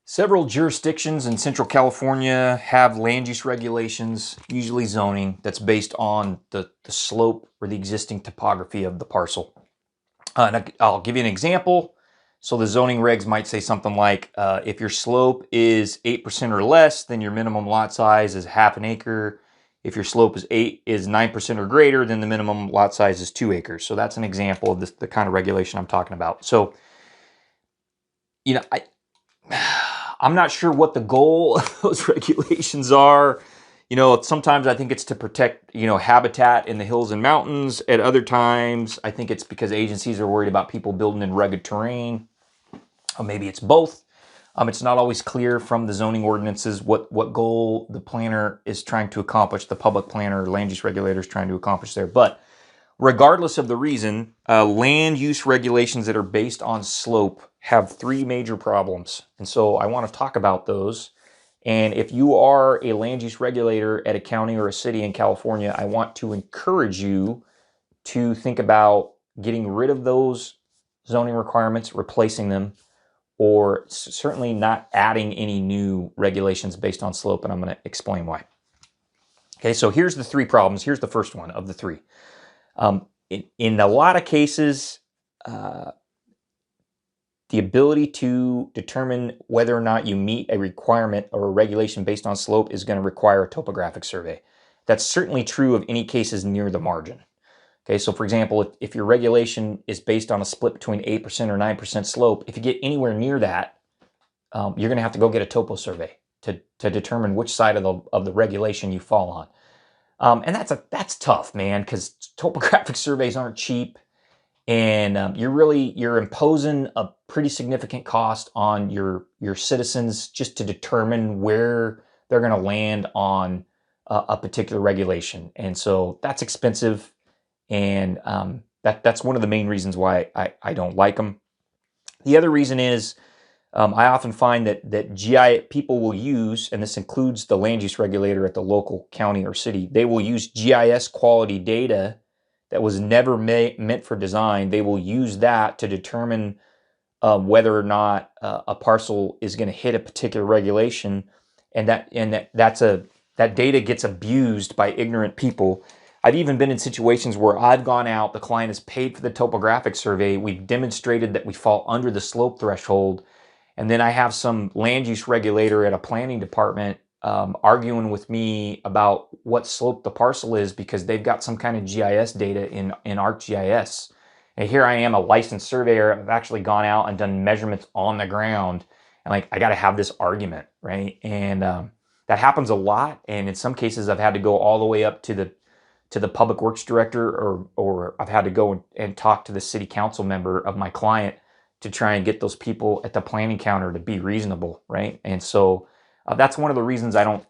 Several jurisdictions in Central California have land use regulations, usually zoning, that's based on the slope or the existing topography of the parcel. And I'll give you an example. So the zoning regs might say something like, if your slope is 8% or less, then your minimum lot size is half an acre. If your slope is 9% or greater, then the minimum lot size is 2 acres. So that's an example of the kind of regulation I'm talking about. So, you know, I'm not sure what the goal of those regulations are. Sometimes I think it's to protect, habitat in the hills and mountains. At other times, I think it's because agencies are worried about people building in rugged terrain. Or maybe it's both. It's not always clear from the zoning ordinances what goal the planner is trying to accomplish, the public planner or land use regulator is trying to accomplish there. But regardless of the reason, land use regulations that are based on slope have three major problems. And so I want to talk about those. And if you are a land use regulator at a county or a city in California, I want to encourage you to think about getting rid of those zoning requirements, replacing them, or certainly not adding any new regulations based on slope. And I'm going to explain why. Okay, so here's the three problems. Here's the first one of the three. In a lot of cases, the ability to determine whether or not you meet a requirement or a regulation based on slope is going to require a topographic survey. That's certainly true of any cases near the margin. Okay, so for example, if your regulation is based on a split between 8% or 9% slope, if you get anywhere near that, you're going to have to go get a topo survey to determine which side of the regulation you fall on. And that's tough, man, because topographic surveys aren't cheap. And you're imposing a pretty significant cost on your citizens just to determine where they're going to land on a particular regulation. And so that's expensive, and that's one of the main reasons why I don't like them. The other reason is I often find that GI people will use, and this includes the land use regulator at the local county or city, they will use GIS quality data that was never meant for design. They will use that to determine whether or not a parcel is going to hit a particular regulation, and that data gets abused by ignorant people. I've even been in situations where I've gone out, the client has paid for the topographic survey, we've demonstrated that we fall under the slope threshold, and then I have some land use regulator at a planning department arguing with me about what slope the parcel is because they've got some kind of GIS data in ArcGIS. And here I am, a licensed surveyor. I've actually gone out and done measurements on the ground. And I got to have this argument, right? And that happens a lot. And in some cases, I've had to go all the way up to the public works director, or I've had to go and talk to the city council member of my client to try and get those people at the planning counter to be reasonable, right? And so that's one of the reasons I don't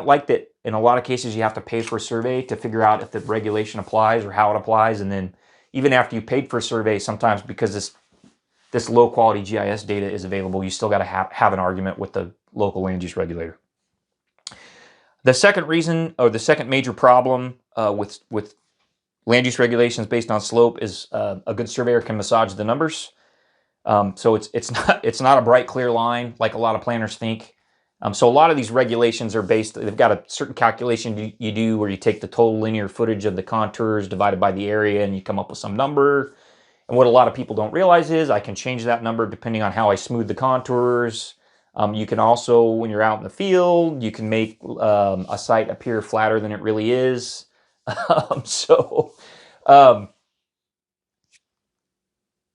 like that. In a lot of cases, you have to pay for a survey to figure out if the regulation applies or how it applies. And then even after you paid for a survey, sometimes because this low quality GIS data is available, you still got to have an argument with the local land use regulator. The second reason, or the second major problem with land use regulations based on slope is a good surveyor can massage the numbers. So it's not a bright, clear line like a lot of planners think. So a lot of these regulations are they've got a certain calculation you do where you take the total linear footage of the contours divided by the area and you come up with some number. And what a lot of people don't realize is I can change that number depending on how I smooth the contours. You can also, when you're out in the field, you can make a site appear flatter than it really is.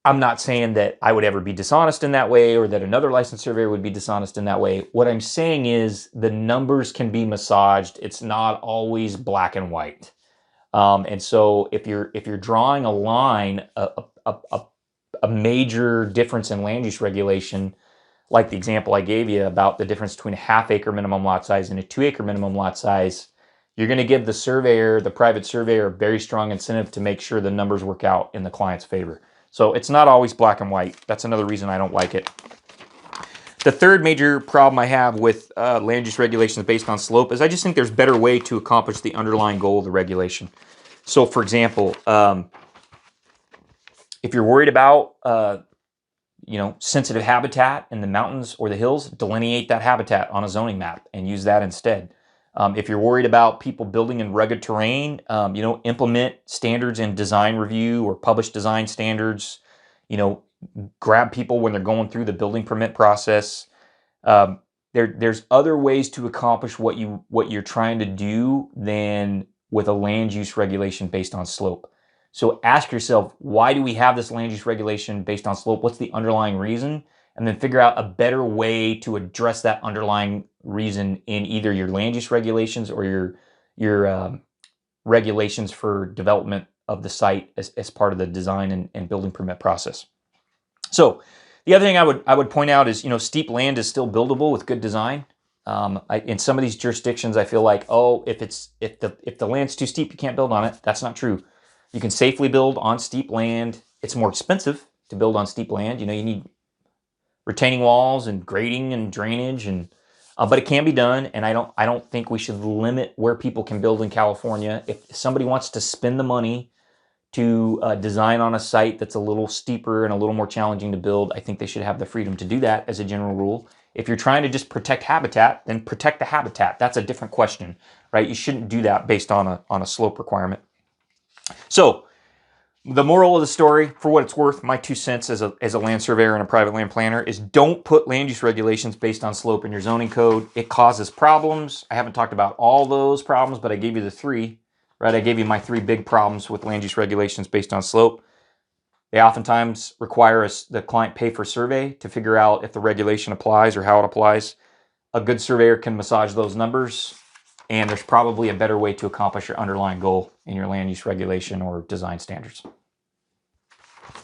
I'm not saying that I would ever be dishonest in that way or that another licensed surveyor would be dishonest in that way. What I'm saying is the numbers can be massaged. It's not always black and white. And so if you're drawing a line, a major difference in land use regulation, like the example I gave you about the difference between a half-acre minimum lot size and a 2-acre minimum lot size, you're going to give the surveyor, the private surveyor, a very strong incentive to make sure the numbers work out in the client's favor. So it's not always black and white. That's another reason I don't like it. The third major problem I have with land use regulations based on slope is I just think there's a better way to accomplish the underlying goal of the regulation. So for example, if you're worried about sensitive habitat in the mountains or the hills, delineate that habitat on a zoning map and use that instead. If you're worried about people building in rugged terrain, implement standards in design review or publish design standards. Grab people when they're going through the building permit process. There's other ways to accomplish what you're trying to do than with a land use regulation based on slope. So ask yourself, why do we have this land use regulation based on slope? What's the underlying reason? And then figure out a better way to address that underlying reason in either your land use regulations or your regulations for development of the site as part of the design and building permit process. So the other thing I would point out is, steep land is still buildable with good design. In some of these jurisdictions, I feel like, if the land's too steep, you can't build on it. That's not true. You can safely build on steep land. It's more expensive to build on steep land. You need retaining walls and grading and drainage, but it can be done. And I don't think we should limit where people can build in California. If somebody wants to spend the money to design on a site that's a little steeper and a little more challenging to build, I think they should have the freedom to do that as a general rule. If you're trying to just protect habitat, then protect the habitat. That's a different question, right? You shouldn't do that based on a slope requirement. So the moral of the story, for what it's worth, my 2 cents as a land surveyor and a private land planner, is don't put land use regulations based on slope in your zoning code. It causes problems. I haven't talked about all those problems, but I gave you the 3. Right, I gave you my 3 big problems with land use regulations based on slope. They oftentimes require the client pay for survey to figure out if the regulation applies or how it applies. A good surveyor can massage those numbers, and there's probably a better way to accomplish your underlying goal in your land use regulation or design standards.